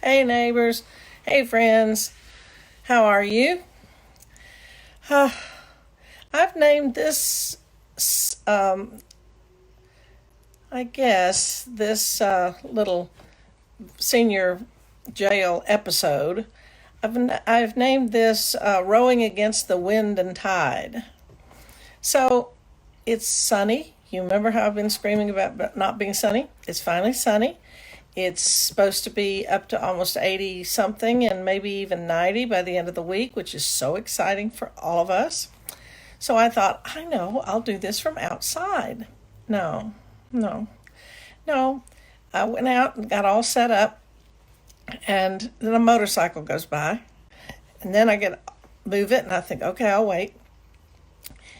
Hey, neighbors. Hey, friends. How are you? Uh, I've named this, um, I guess, this little senior jail episode. I've named this Rowing Against the Wind and Tide. So it's sunny. You remember how I've been screaming about not being sunny? It's finally sunny. It's supposed to be up to almost 80 something and maybe even 90 by the end of the week, which is so exciting for all of us. So I thought, I know, I'll do this from outside. No, no, no. I went out and got all set up, and then a motorcycle goes by, and then move it, and I think, okay, I'll wait.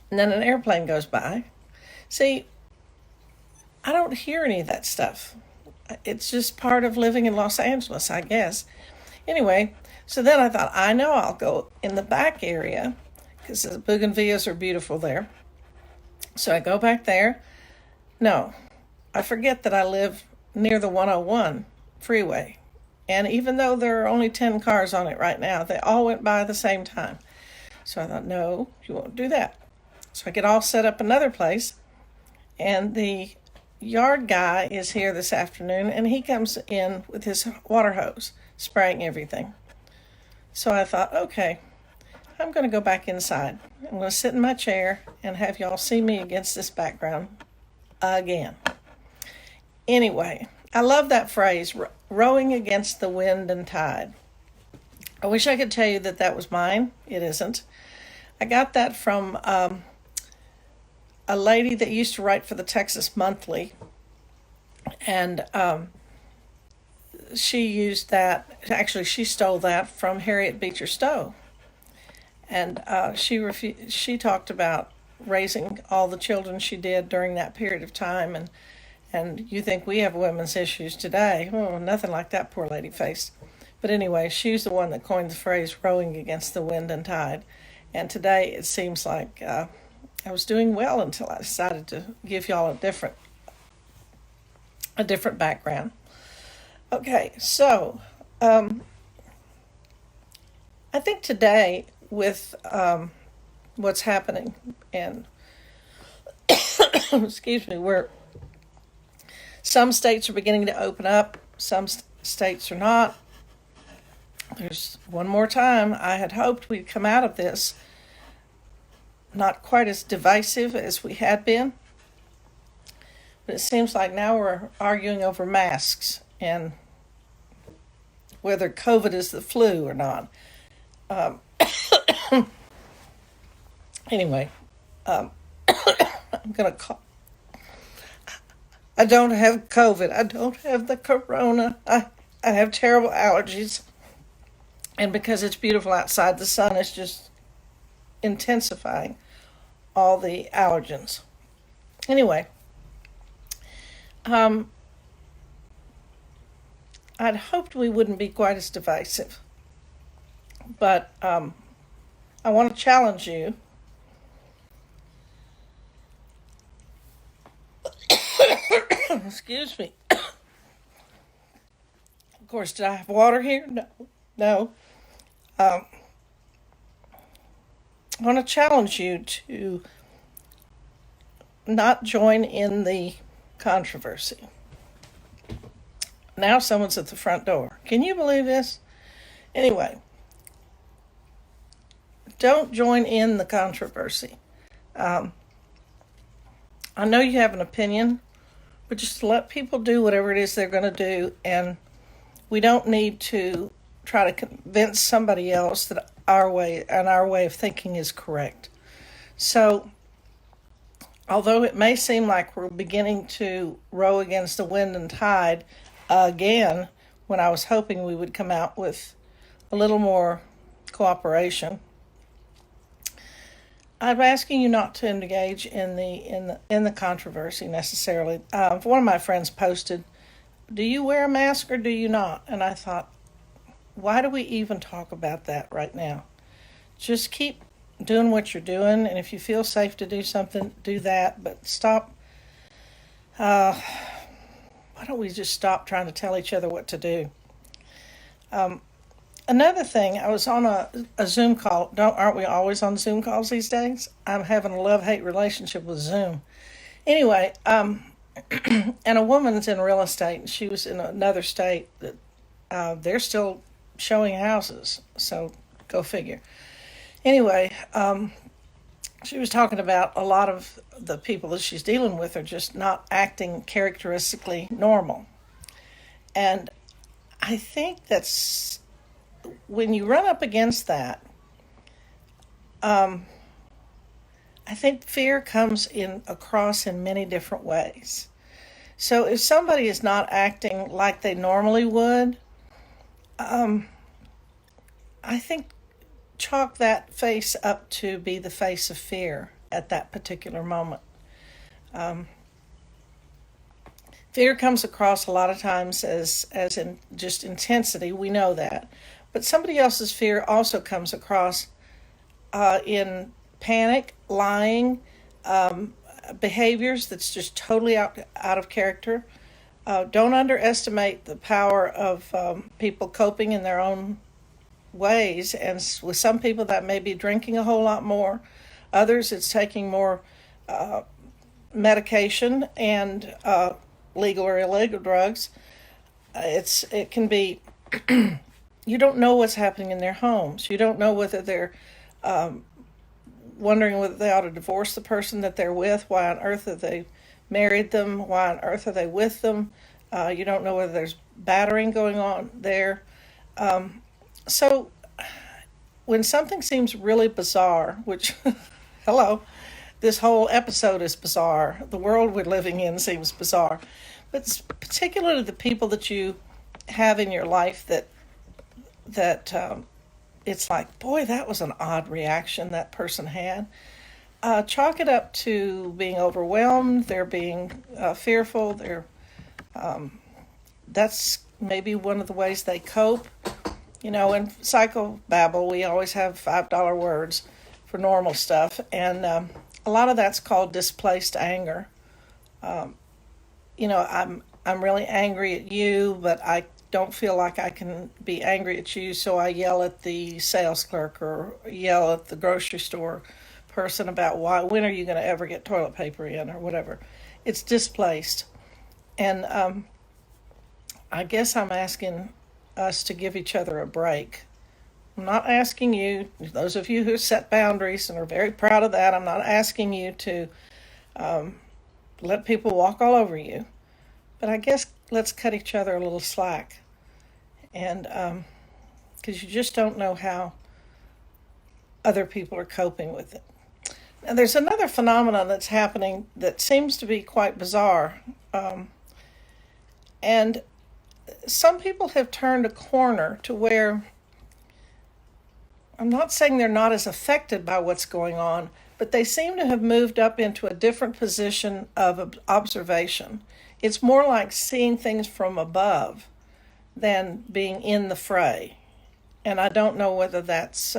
And then an airplane goes by. See, I don't hear any of that stuff. It's just part of living in Los Angeles, I guess. Anyway, so then I thought, I know I'll go in the back area because the bougainvilleas are beautiful there. So I go back there. No, I forget that I live near the 101 freeway. And even though there are only 10 cars on it right now, they all went by at the same time. So I thought, no, you won't do that. So I get all set up another place, and the yard guy is here this afternoon, and he comes in with his water hose, spraying everything. So I thought, okay, I'm going to go back inside. I'm going to sit in my chair and have y'all see me against this background again. Anyway, I love that phrase, rowing against the wind and tide. I wish I could tell you that was mine. It isn't. I got that from a lady that used to write for the Texas Monthly, and she used that. Actually, she stole that from Harriet Beecher Stowe, and she talked about raising all the children she did during that period of time, and you think we have women's issues today? Oh, nothing like that poor lady faced. But anyway, she's the one that coined the phrase "rowing against the wind and tide," and today it seems like I was doing well until I decided to give y'all a different background. Okay, so I think today with what's happening, and excuse me, where some states are beginning to open up, some states are not. There's one more time. I had hoped we'd come out of this not quite as divisive as we had been, but it seems like now we're arguing over masks and whether COVID is the flu or not. Anyway, I'm going to call. I don't have COVID. I don't have the corona. I have terrible allergies. And because it's beautiful outside, the sun is just intensifying all the allergens. Anyway, I'd hoped we wouldn't be quite as divisive, but I want to challenge you. Excuse me. Of course, did I have water here? No. I want to challenge you to not join in the controversy. Now someone's at the front door. Can you believe this? Anyway, don't join in the controversy. I know you have an opinion, but just let people do whatever it is they're going to do, and we don't need to try to convince somebody else that our way of thinking is correct. So, although it may seem like we're beginning to row against the wind and tide again, when I was hoping we would come out with a little more cooperation, I'm asking you not to engage in the controversy necessarily. One of my friends posted, "Do you wear a mask or do you not?" And I thought, why do we even talk about that right now? Just keep doing what you're doing, and if you feel safe to do something, do that. But stop. Why don't we just stop trying to tell each other what to do? Another thing, I was on a Zoom call. Aren't we always on Zoom calls these days? I'm having a love-hate relationship with Zoom. Anyway, and a woman's in real estate, and she was in another state that they're still showing houses. So go figure. Anyway, she was talking about a lot of the people that she's dealing with are just not acting characteristically normal. And I think that's when you run up against that, I think fear comes in across in many different ways. So if somebody is not acting like they normally would, I think chalk that face up to be the face of fear at that particular moment. Fear comes across a lot of times as in just intensity. We know that. But somebody else's fear also comes across in panic, lying, behaviors that's just totally out of character. Don't underestimate the power of people coping in their own ways. And with some people, that may be drinking a whole lot more. Others, it's taking more medication and legal or illegal drugs. It can be you don't know what's happening in their homes. You don't know whether they're wondering whether they ought to divorce the person that they're with. Why on earth have they married them? Why on earth are they with them? You don't know whether there's battering going on there. So when something seems really bizarre, which, hello, this whole episode is bizarre. The world we're living in seems bizarre. But particularly the people that you have in your life that it's like, boy, that was an odd reaction that person had. Chalk it up to being overwhelmed. They're being fearful. That's maybe one of the ways they cope. You know, in psychobabble, we always have $5 words for normal stuff, and a lot of that's called displaced anger. I'm really angry at you, but I don't feel like I can be angry at you, so I yell at the sales clerk or yell at the grocery store person about when are you going to ever get toilet paper in or whatever. It's displaced. And I guess I'm asking us to give each other a break. I'm not asking you, those of you who set boundaries and are very proud of that, I'm not asking you to let people walk all over you. But I guess let's cut each other a little slack. And because you just don't know how other people are coping with it. Now, there's another phenomenon that's happening that seems to be quite bizarre. And some people have turned a corner to where I'm not saying they're not as affected by what's going on, but they seem to have moved up into a different position of observation. It's more like seeing things from above than being in the fray. And I don't know whether that's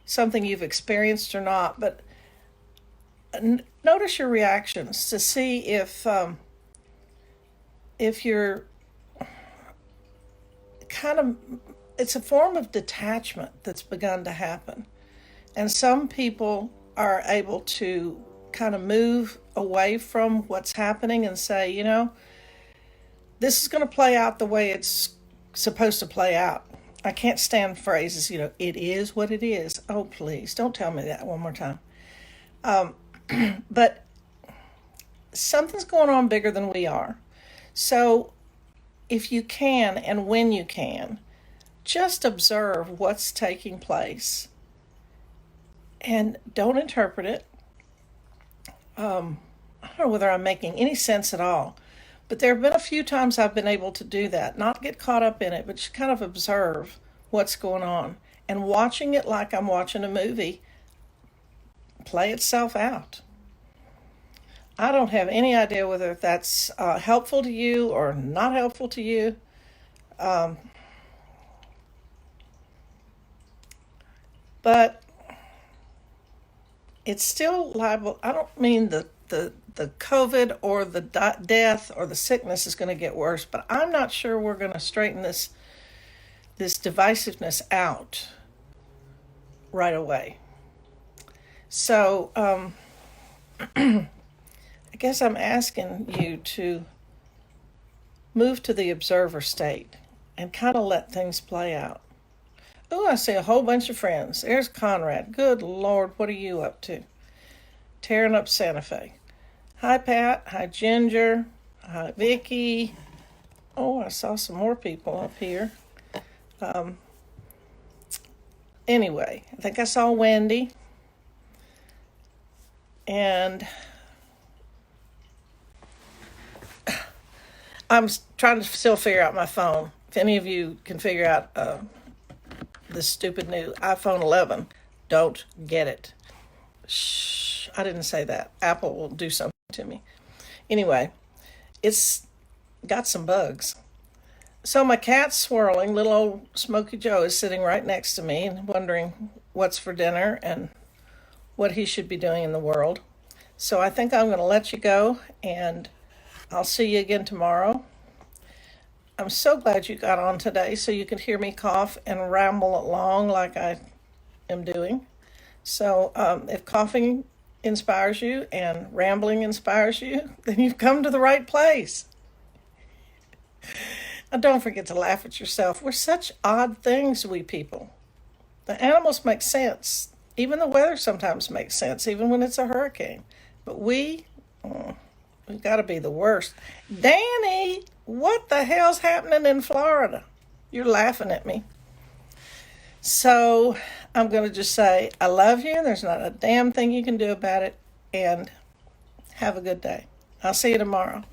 something you've experienced or not, but notice your reactions to see if you're kind of, it's a form of detachment that's begun to happen. And some people are able to kind of move away from what's happening and say, this is going to play out the way it's supposed to play out. I can't stand phrases, it is what it is. Oh, please, don't tell me that one more time. But something's going on bigger than we are. So if you can and when you can, just observe what's taking place and don't interpret it. I don't know whether I'm making any sense at all, but there have been a few times I've been able to do that, not get caught up in it, but just kind of observe what's going on and watching it like I'm watching a movie play itself out. I don't have any idea whether that's helpful to you or not helpful to you. But it's still liable. I don't mean the COVID or the death or the sickness is going to get worse, but I'm not sure we're going to straighten this this divisiveness out right away. So I guess I'm asking you to move to the observer state and kind of let things play out. Oh, I see a whole bunch of friends. There's Conrad. Good Lord, what are you up to? Tearing up Santa Fe. Hi, Pat. Hi, Ginger. Hi, Vicky. Oh, I saw some more people up here. Anyway, I think I saw Wendy. And I'm trying to still figure out my phone. If any of you can figure out this stupid new iPhone 11, don't get it. Shh, I didn't say that. Apple will do something to me. Anyway, it's got some bugs. So my cat's swirling. Little old Smokey Joe is sitting right next to me and wondering what's for dinner and what he should be doing in the world. So I think I'm going to let you go, and I'll see you again tomorrow. I'm so glad you got on today so you could hear me cough and ramble along like I am doing. So if coughing inspires you and rambling inspires you, then you've come to the right place. And don't forget to laugh at yourself. We're such odd things, we people. The animals make sense. Even the weather sometimes makes sense, even when it's a hurricane. But we've got to be the worst. Danny, what the hell's happening in Florida? You're laughing at me. So I'm going to just say, I love you, and there's not a damn thing you can do about it, and have a good day. I'll see you tomorrow.